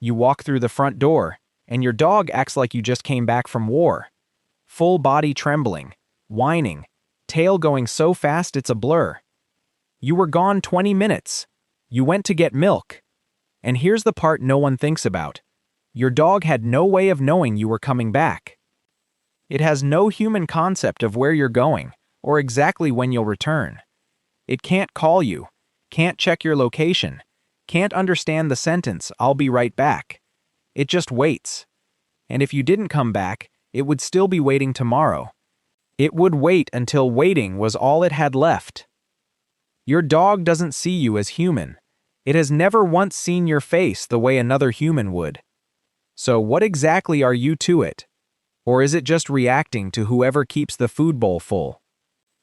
You walk through the front door, and your dog acts like you just came back from war. Full body trembling, whining, tail going so fast it's a blur. You were gone 20 minutes. You went to get milk. And here's the part no one thinks about. Your dog had no way of knowing you were coming back. It has no human concept of where you're going, or exactly when you'll return. It can't call you, can't check your location, can't understand the sentence, "I'll be right back." It just waits. And if you didn't come back, it would still be waiting tomorrow. It would wait until waiting was all it had left. Your dog doesn't see you as human. It has never once seen your face the way another human would. So what exactly are you to it? Or is it just reacting to whoever keeps the food bowl full?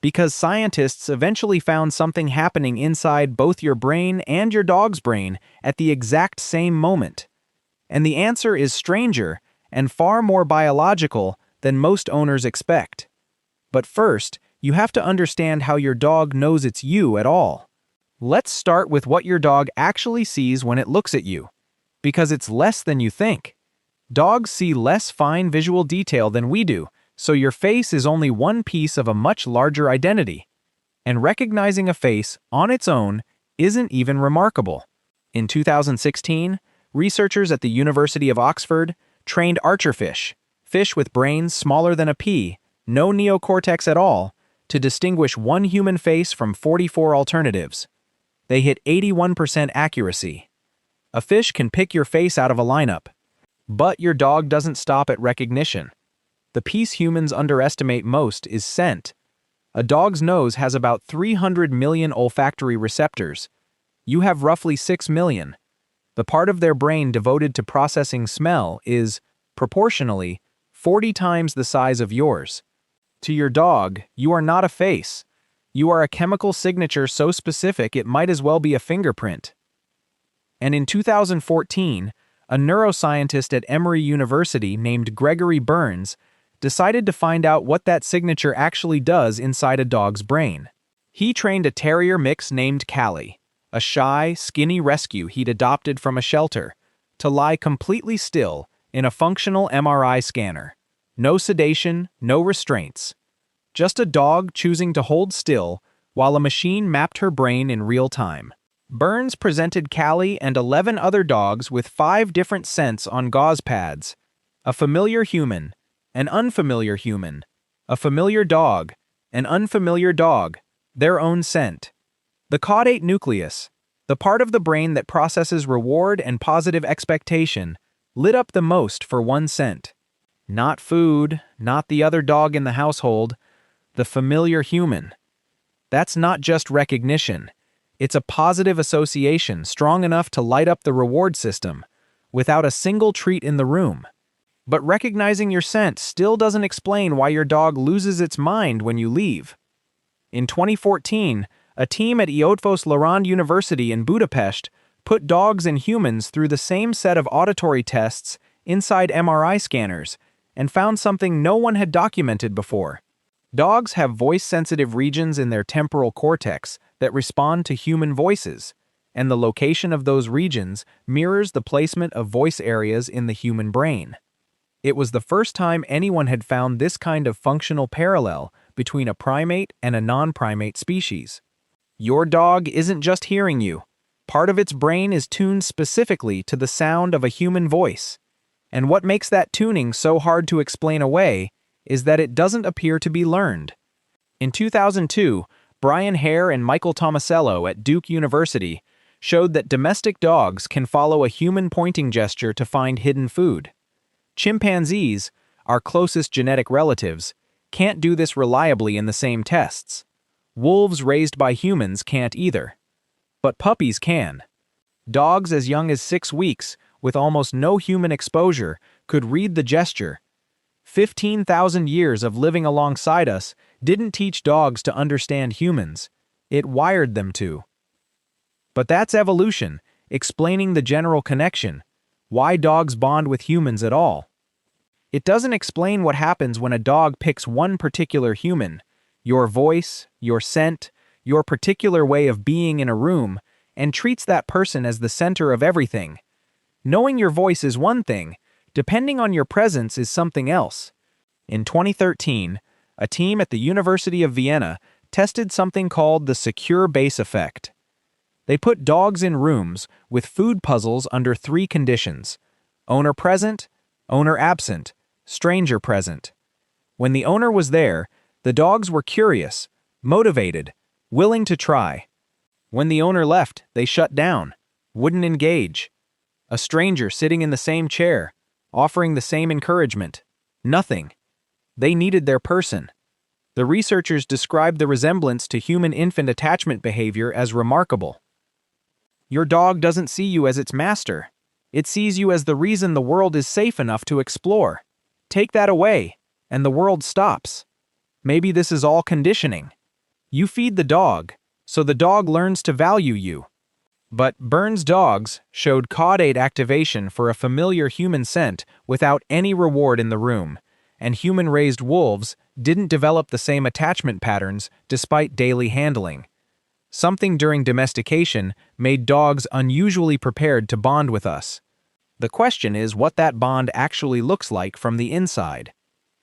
Because scientists eventually found something happening inside both your brain and your dog's brain at the exact same moment. And the answer is stranger and far more biological than most owners expect. But first, you have to understand how your dog knows it's you at all. Let's start with what your dog actually sees when it looks at you, because it's less than you think. Dogs see less fine visual detail than we do, so your face is only one piece of a much larger identity. And recognizing a face on its own isn't even remarkable. In 2016, researchers at the University of Oxford trained archerfish, fish with brains smaller than a pea, no neocortex at all, to distinguish one human face from 44 alternatives. They hit 81% accuracy. A fish can pick your face out of a lineup. But your dog doesn't stop at recognition. The piece humans underestimate most is scent. A dog's nose has about 300 million olfactory receptors. You have roughly 6 million. The part of their brain devoted to processing smell is, proportionally, 40 times the size of yours. To your dog, you are not a face. You are a chemical signature so specific it might as well be a fingerprint. And in 2014, a neuroscientist at Emory University named Gregory Burns decided to find out what that signature actually does inside a dog's brain. He trained a terrier mix named Callie, a shy, skinny rescue he'd adopted from a shelter, to lie completely still in a functional MRI scanner. No sedation, no restraints. Just a dog choosing to hold still while a machine mapped her brain in real time. Burns presented Callie and 11 other dogs with 5 different scents on gauze pads: a familiar human, an unfamiliar human, a familiar dog, an unfamiliar dog, their own scent. The caudate nucleus, the part of the brain that processes reward and positive expectation, lit up the most for one scent. Not food, not the other dog in the household, the familiar human. That's not just recognition. It's a positive association strong enough to light up the reward system, without a single treat in the room. But recognizing your scent still doesn't explain why your dog loses its mind when you leave. In 2014, a team at Eötvös Loránd University in Budapest put dogs and humans through the same set of auditory tests inside MRI scanners and found something no one had documented before. Dogs have voice-sensitive regions in their temporal cortex that respond to human voices, and the location of those regions mirrors the placement of voice areas in the human brain. It was the first time anyone had found this kind of functional parallel between a primate and a non-primate species. Your dog isn't just hearing you. Part of its brain is tuned specifically to the sound of a human voice. And what makes that tuning so hard to explain away is that it doesn't appear to be learned. In 2002, Brian Hare and Michael Tomasello at Duke University showed that domestic dogs can follow a human pointing gesture to find hidden food. Chimpanzees, our closest genetic relatives, can't do this reliably in the same tests. Wolves raised by humans can't either. But puppies can. Dogs as young as 6 weeks, with almost no human exposure, could read the gesture. 15,000 years of living alongside us didn't teach dogs to understand humans. It wired them to. But that's evolution, explaining the general connection, why dogs bond with humans at all. It doesn't explain what happens when a dog picks one particular human, your voice, your scent, your particular way of being in a room, and treats that person as the center of everything. Knowing your voice is one thing, depending on your presence is something else. In 2013, a team at the University of Vienna tested something called the secure base effect. They put dogs in rooms with food puzzles under 3 conditions: owner present, owner absent, stranger present. When the owner was there, the dogs were curious, motivated, willing to try. When the owner left, they shut down, wouldn't engage. A stranger sitting in the same chair, offering the same encouragement. Nothing. They needed their person. The researchers described the resemblance to human-infant attachment behavior as remarkable. Your dog doesn't see you as its master. It sees you as the reason the world is safe enough to explore. Take that away, and the world stops. Maybe this is all conditioning. You feed the dog, so the dog learns to value you. But Burns' dogs showed caudate activation for a familiar human scent without any reward in the room, and human-raised wolves didn't develop the same attachment patterns despite daily handling. Something during domestication made dogs unusually prepared to bond with us. The question is what that bond actually looks like from the inside.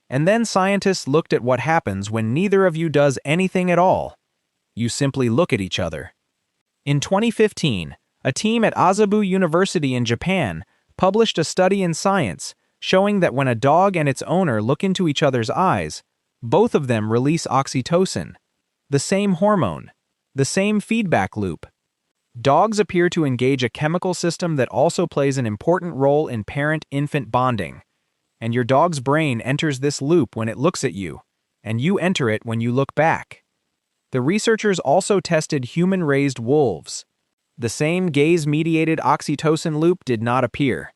And then scientists looked at what happens when neither of you does anything at all. You simply look at each other. In 2015, a team at Azabu University in Japan published a study in Science showing that when a dog and its owner look into each other's eyes, both of them release oxytocin, the same hormone, the same feedback loop. Dogs appear to engage a chemical system that also plays an important role in parent-infant bonding. And your dog's brain enters this loop when it looks at you, and you enter it when you look back. The researchers also tested human-raised wolves. The same gaze-mediated oxytocin loop did not appear.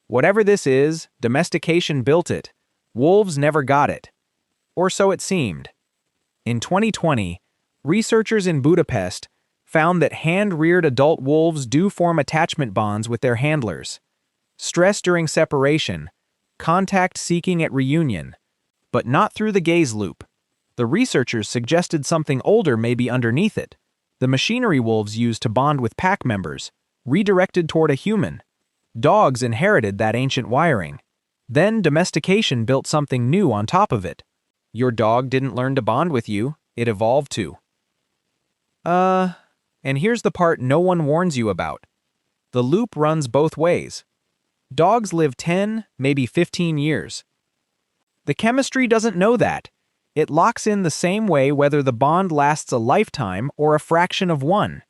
Whatever this is, domestication built it. Wolves never got it. Or so it seemed. In 2020, researchers in Budapest found that hand-reared adult wolves do form attachment bonds with their handlers. Stress during separation, contact seeking at reunion, but not through the gaze loop. The researchers suggested something older may be underneath it. The machinery wolves used to bond with pack members, redirected toward a human. Dogs inherited that ancient wiring. Then domestication built something new on top of it. Your dog didn't learn to bond with you, it evolved to. And here's the part no one warns you about. The loop runs both ways. Dogs live 10, maybe 15 years. The chemistry doesn't know that. It locks in the same way whether the bond lasts a lifetime or a fraction of one.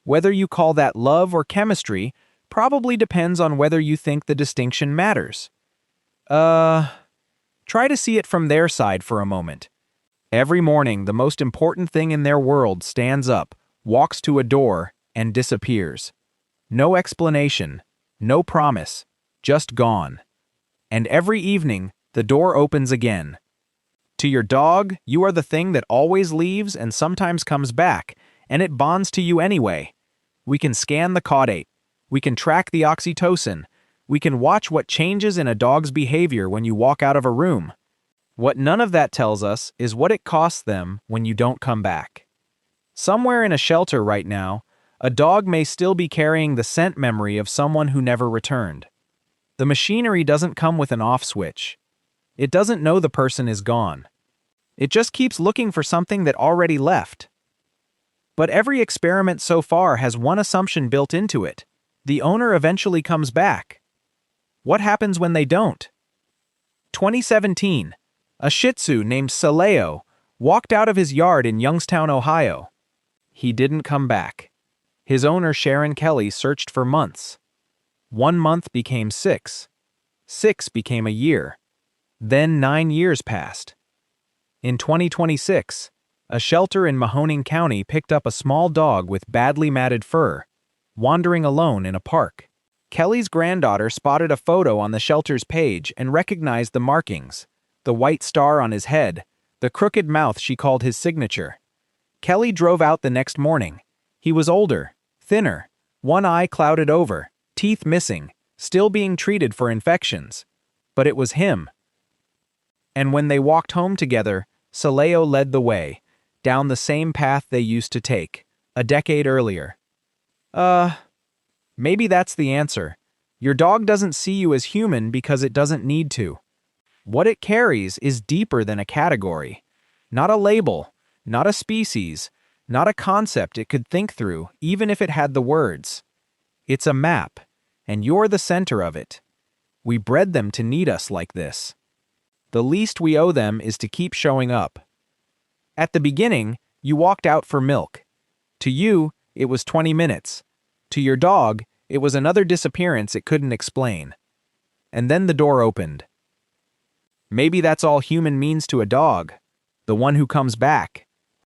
Whether you call that love or chemistry probably depends on whether you think the distinction matters. Try to see it from their side for a moment. Every morning, the most important thing in their world stands up, walks to a door, and disappears. No explanation, no promise, just gone. And every evening, the door opens again. To your dog, you are the thing that always leaves and sometimes comes back, and it bonds to you anyway. We can scan the caudate. We can track the oxytocin. We can watch what changes in a dog's behavior when you walk out of a room. What none of that tells us is what it costs them when you don't come back. Somewhere in a shelter right now, a dog may still be carrying the scent memory of someone who never returned. The machinery doesn't come with an off switch. It doesn't know the person is gone. It just keeps looking for something that already left. But every experiment so far has one assumption built into it. The owner eventually comes back. What happens when they don't? 2017, a Shih Tzu named Saleo walked out of his yard in Youngstown, Ohio. He didn't come back. His owner, Sharon Kelly, searched for months. 1 month became 6. 6 became a year. Then 9 years passed. In 2026, a shelter in Mahoning County picked up a small dog with badly matted fur, wandering alone in a park. Kelly's granddaughter spotted a photo on the shelter's page and recognized the markings, the white star on his head, the crooked mouth she called his signature. Kelly drove out the next morning. He was older, thinner, one eye clouded over, teeth missing, still being treated for infections. But it was him. And when they walked home together, Saleo led the way, down the same path they used to take, a decade earlier. Maybe that's the answer. Your dog doesn't see you as human because it doesn't need to. What it carries is deeper than a category. Not a label, not a species, not a concept it could think through, even if it had the words. It's a map, and you're the center of it. We bred them to need us like this. The least we owe them is to keep showing up. At the beginning, you walked out for milk. To you, it was 20 minutes. To your dog, it was another disappearance it couldn't explain. And then the door opened. Maybe that's all human means to a dog, the one who comes back.